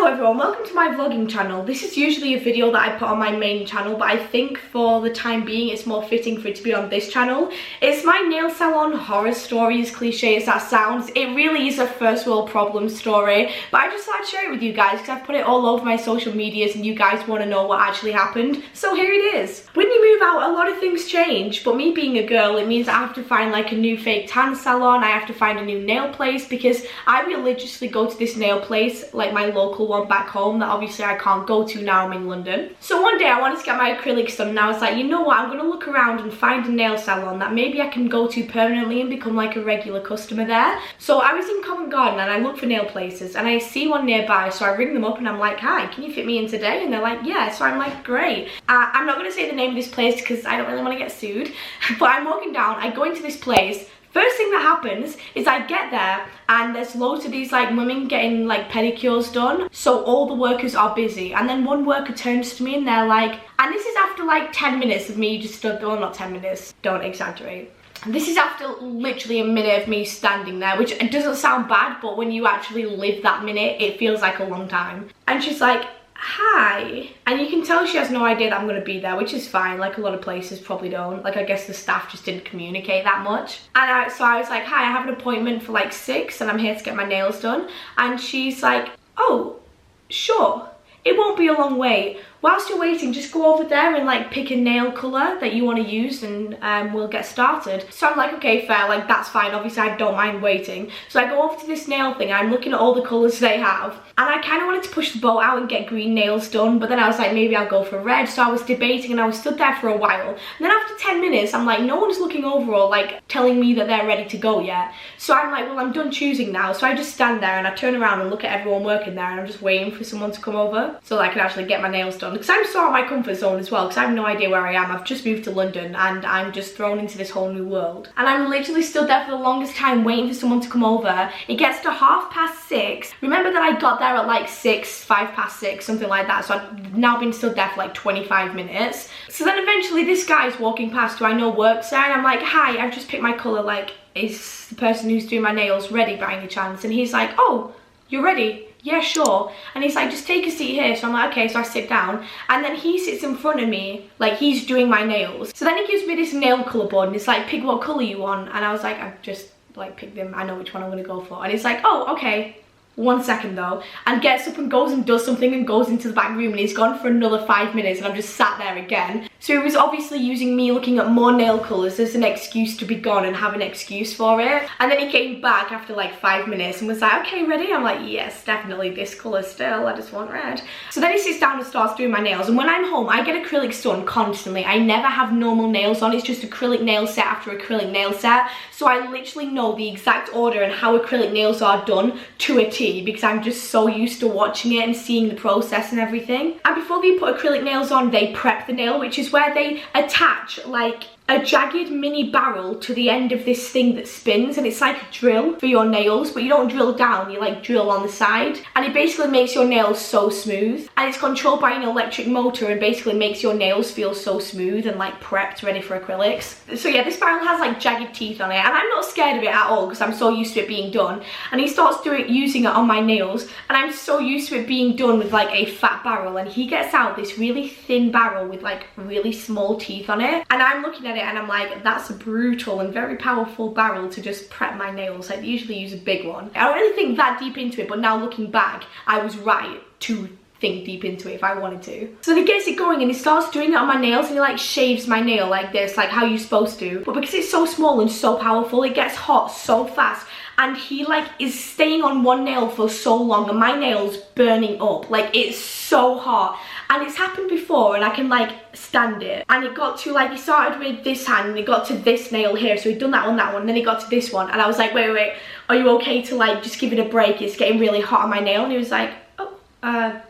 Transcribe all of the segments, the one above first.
Hello everyone, welcome to my vlogging channel. This is usually a video that I put on my main channel, but I think for the time being it's more fitting for it to be on this channel. It's my nail salon horror story, as cliche as that sounds. It really is a first world problem story, but I just thought I'd share it with you guys because I've put it all over my social medias and you guys want to know what actually happened. So here it is. When you move out, a lot of things change, but me being a girl, it means I have to find like a new fake tan salon, I have to find a new nail place because I religiously go to this nail place, like my local one back home that obviously I can't go to now I'm in London. So one day I wanted to get my acrylics done and I was like, you know what, I'm going to look around and find a nail salon that maybe I can go to permanently and become like a regular customer there. So I was in Covent Garden and I looked for nail places and I see one nearby, so I ring them up and I'm like, hi, can you fit me in today? And they're like, yeah. So I'm like, great. I'm not going to say the name of this place because I don't really want to get sued, but I'm walking down, I go into this place. First thing that happens is I get there and there's loads of these like women getting like pedicures done, so all the workers are busy, and then one worker turns to me and they're like, and this is after like 10 minutes of me just stood, well, not 10 minutes, don't exaggerate. This is after literally a minute of me standing there, which doesn't sound bad, but when you actually live that minute it feels like a long time. And she's like, hi, and you can tell she has no idea that I'm going to be there, which is fine, like a lot of places probably don't, like I guess the staff just didn't communicate that much. And so I was like, hi, I have an appointment for like 6 and I'm here to get my nails done. And she's like, oh, sure, it won't be a long wait. Whilst you're waiting, just go over there and like pick a nail colour that you want to use and we'll get started. So I'm like, okay, fair, like that's fine, obviously I don't mind waiting. So I go over to this nail thing, I'm looking at all the colours they have, and I kind of wanted to push the boat out and get green nails done, but then I was like, maybe I'll go for red. So I was debating and I was stood there for a while. And then after 10 minutes, I'm like, no one's looking over or like telling me that they're ready to go yet. So I'm like, well, I'm done choosing now. So I just stand there and I turn around and look at everyone working there and I'm just waiting for someone to come over so that I can actually get my nails done. Because I'm so out of my comfort zone as well, because I have no idea where I am. I've just moved to London and I'm just thrown into this whole new world. And I'm literally stood there for the longest time waiting for someone to come over. It gets to 6:30. Remember that I got there at like 5:06, something like that. So I've now been stood there for like 25 minutes. So then eventually this guy's walking past who I know works there and I'm like, hi, I've just picked my colour, like, is the person who's doing my nails ready by any chance? And he's like, oh, you're ready? Yeah, sure. And he's like, just take a seat here. So I'm like, okay, so I sit down and then he sits in front of me like he's doing my nails. So then he gives me this nail colour board and it's like, pick what colour you want. And I was like, I've just like picked them, I know which one I'm gonna go for. And he's like, oh, okay, 1 second though, and gets up and goes and does something and goes into the back room and he's gone for another 5 minutes and I'm just sat there again. So he was obviously using me looking at more nail colours as an excuse to be gone and have an excuse for it. And then he came back after like 5 minutes and was like, okay, ready? I'm like, yes, definitely this colour still, I just want red. So then he sits down and starts doing my nails, and when I'm home I get acrylics done constantly. I never have normal nails on, it's just acrylic nail set after acrylic nail set. So I literally know the exact order and how acrylic nails are done to a T, because I'm just so used to watching it and seeing the process and everything. And before they put acrylic nails on, they prep the nail, which is where they attach like a jagged mini barrel to the end of this thing that spins, and it's like a drill for your nails, but you don't drill down, you like drill on the side, and it basically makes your nails so smooth, and it's controlled by an electric motor and basically makes your nails feel so smooth and like prepped, ready for acrylics. So yeah, this barrel has like jagged teeth on it and I'm not scared of it at all because I'm so used to it being done. And he starts using it on my nails and I'm so used to it being done with like a fat barrel, and he gets out this really thin barrel with like really small teeth on it, and I'm looking at it and I'm like, that's a brutal and very powerful barrel to just prep my nails. I usually use a big one. I don't really think that deep into it, but now looking back I was right to think deep into it if I wanted to. So then he gets it going and he starts doing it on my nails and he like shaves my nail like this, like how you're supposed to, but because it's so small and so powerful it gets hot so fast, and he like is staying on one nail for so long and my nail's burning up, like it's so hot. And it's happened before and I can like stand it, and it got to like, he started with this hand and it got to this nail here, so he'd done that one and then he got to this one, and I was like, wait, are you okay to like just give it a break, it's getting really hot on my nail? And he was like, oh,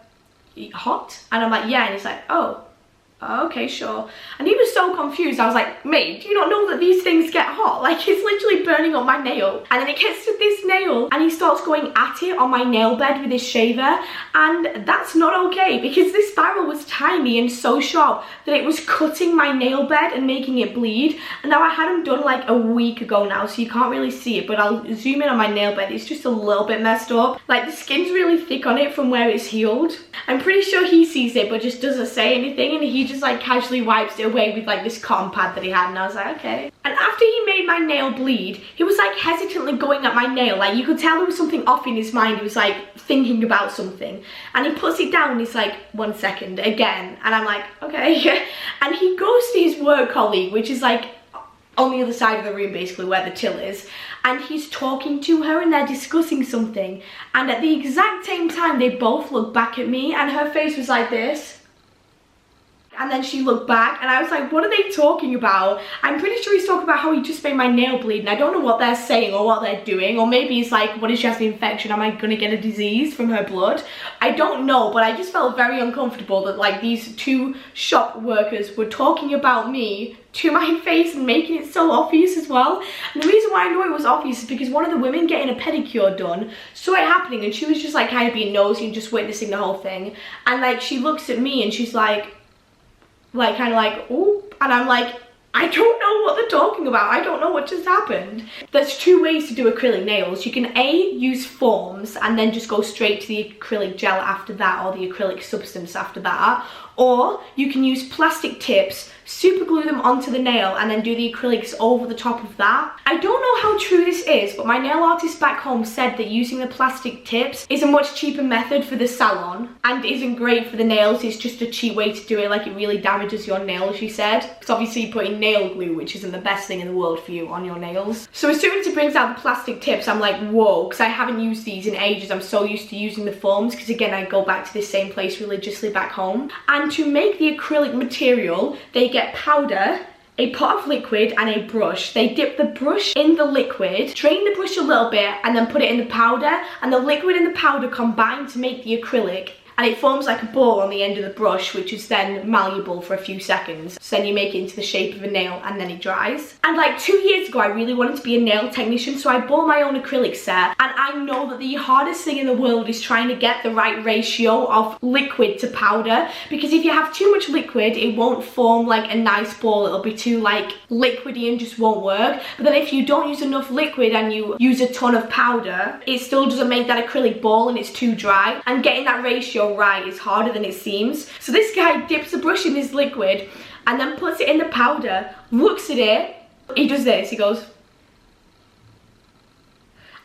hot? And I'm like, yeah. And he's like, oh, okay, sure. And he was so confused. I was like, mate, do you not know that these things get hot? Like, it's literally burning up my nail. And then it gets to this nail and he starts going at it on my nail bed with his shaver. And that's not okay, because this spiral was tiny and so sharp that it was cutting my nail bed and making it bleed. And now I had him done like a week ago now, so you can't really see it, but I'll zoom in on my nail bed. It's just a little bit messed up. Like, the skin's really thick on it from where it's healed. I'm pretty sure he sees it but just doesn't say anything, and he just like casually wipes it away with like this cotton pad that he had, and I was like, okay. And after he made my nail bleed, he was like hesitantly going at my nail. Like, you could tell there was something off in his mind. He was like thinking about something, and he puts it down and he's like, 1 second, again. And I'm like, okay. And he goes to his work colleague, which is like on the other side of the room, basically where the till is, and he's talking to her and they're discussing something, and at the exact same time they both look back at me and her face was like this. And then she looked back and I was like, what are they talking about? I'm pretty sure he's talking about how he just made my nail bleed, and I don't know what they're saying or what they're doing. Or maybe he's like, what if she has an infection? Am I gonna get a disease from her blood? I don't know, but I just felt very uncomfortable that like these two shop workers were talking about me to my face and making it so obvious as well. And the reason why I know it was obvious is because one of the women getting a pedicure done saw it happening, and she was just like kind of being nosy and just witnessing the whole thing. And like she looks at me and she's like kind of like, oh, and I'm like, I don't know what they're talking about. I don't know what just happened. There's two ways to do acrylic nails. You can A, use forms and then just go straight to the acrylic gel after that, or the acrylic substance after that. Or you can use plastic tips, super glue them onto the nail, and then do the acrylics over the top of that. I don't know how true this is, but my nail artist back home said that using the plastic tips is a much cheaper method for the salon and isn't great for the nails. It's just a cheap way to do it. Like, it really damages your nails, she said. Because obviously you're putting nail glue, which isn't the best thing in the world for you, on your nails. So as soon as it brings out the plastic tips, I'm like, whoa, because I haven't used these in ages. I'm so used to using the forms, because again, I go back to this same place religiously back home. And to make the acrylic material, they get powder, a pot of liquid, and a brush. They dip the brush in the liquid, drain the brush a little bit, and then put it in the powder, and the liquid and the powder combine to make the acrylic. And it forms like a ball on the end of the brush, which is then malleable for a few seconds. So then you make it into the shape of a nail and then it dries. And like 2 years ago, I really wanted to be a nail technician, so I bought my own acrylic set. And I know that the hardest thing in the world is trying to get the right ratio of liquid to powder. Because if you have too much liquid, it won't form like a nice ball. It'll be too like liquidy and just won't work. But then if you don't use enough liquid and you use a ton of powder, it still doesn't make that acrylic ball and it's too dry. And getting that ratio right is harder than it seems. So this guy dips the brush in his liquid and then puts it in the powder, looks at it, he does this, he goes,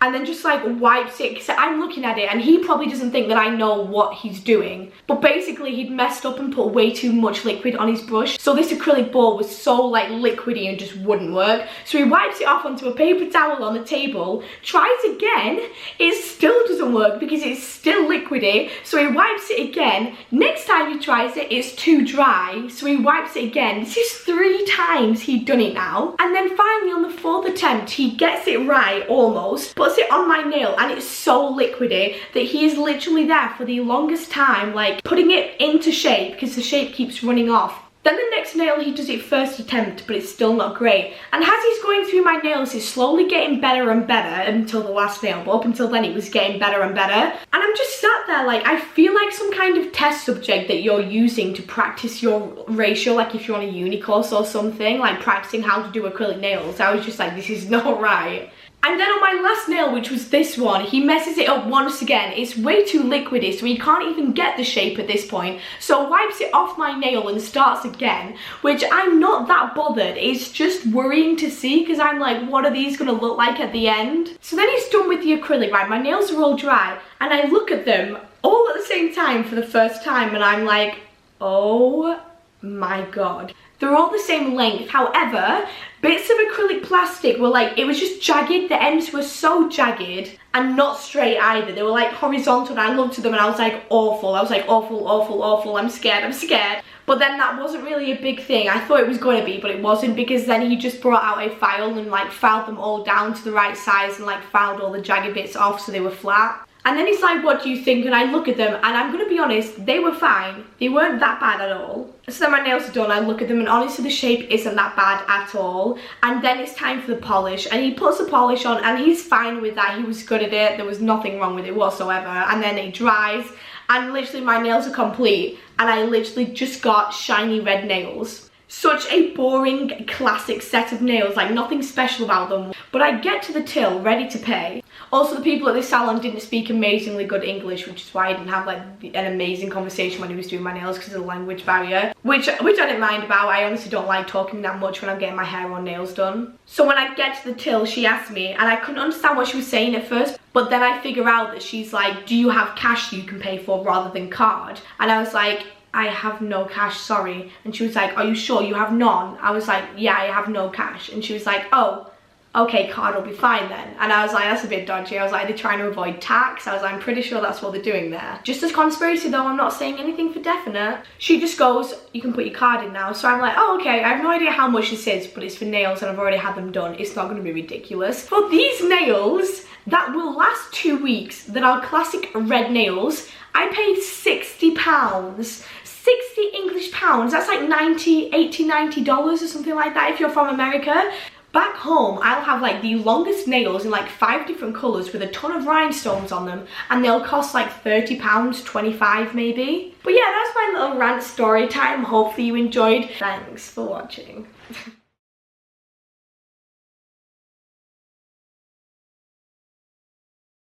and then just like wipes it, because I'm looking at it and he probably doesn't think that I know what he's doing, but basically he'd messed up and put way too much liquid on his brush, so this acrylic ball was so like liquidy and just wouldn't work. So he wipes it off onto a paper towel on the table, tries again, it still doesn't work because it's still liquidy, so he wipes it again. Next time he tries it, it's too dry, so he wipes it again. This is 3 times he'd done it now, and then finally on the 4th attempt he gets it right almost, but it on my nail, and it's so liquidy that he is literally there for the longest time like putting it into shape, because the shape keeps running off. Then the next nail he does it first attempt, but it's still not great. And as he's going through my nails, he's slowly getting better and better until the last nail, but up until then it was getting better and better. And I'm just sat there like, I feel like some kind of test subject that you're using to practice your ratio, like if you're on a uni course or something, like practicing how to do acrylic nails. I was just like, this is not right. And then on my last nail, which was this one, he messes it up once again. It's way too liquidy, so he can't even get the shape at this point. So wipes it off my nail and starts again, which I'm not that bothered. It's just worrying to see, because I'm like, what are these gonna look like at the end? So then he's done with the acrylic, right? My nails are all dry, and I look at them all at the same time for the first time, and I'm like, oh my god. They're all the same length. However, bits of acrylic plastic were like, it was just jagged. The ends were so jagged and not straight either. They were like horizontal, and I looked at them and I was like, awful. I was like, awful, awful, awful. I'm scared, I'm scared. But then that wasn't really a big thing. I thought it was going to be, but it wasn't, because then he just brought out a file and like filed them all down to the right size and like filed all the jagged bits off so they were flat. And then he's like, what do you think? And I look at them, and I'm gonna be honest, they were fine. They weren't that bad at all. So then my nails are done, I look at them, and honestly the shape isn't that bad at all. And then it's time for the polish, and he puts the polish on, and he's fine with that. He was good at it. There was nothing wrong with it whatsoever. And then it dries, and literally my nails are complete, and I literally just got shiny red nails. Such a boring classic set of nails, like nothing special about them. But I get to the till ready to pay. Also, the people at this salon didn't speak amazingly good English, which is why I didn't have like an amazing conversation when he was doing my nails because of the language barrier, which I didn't mind about. I honestly don't like talking that much when I'm getting my hair or nails done. So when I get to the till, she asked me, and I couldn't understand what she was saying at first, but then I figure out that she's like, do you have cash that you can pay for rather than card? And I was like, I have no cash, sorry. And she was like, are you sure you have none? I was like, yeah, I have no cash. And she was like, oh, okay, card will be fine then. And I was like, that's a bit dodgy. I was like, they're trying to avoid tax. I was like, I'm pretty sure that's what they're doing there. Just as conspiracy though, I'm not saying anything for definite. She just goes, you can put your card in now. So I'm like, oh, okay, I have no idea how much this is, but it's for nails and I've already had them done. It's not gonna be ridiculous. For these nails that will last 2 weeks, that are classic red nails, I paid £60. 60 English pounds, that's like $90 or something like that if you're from America. Back home, I'll have like the longest nails in like 5 different colours with a ton of rhinestones on them, and they'll cost like £30, 25 maybe. But yeah, that's my little rant story time. Hopefully you enjoyed. Thanks for watching.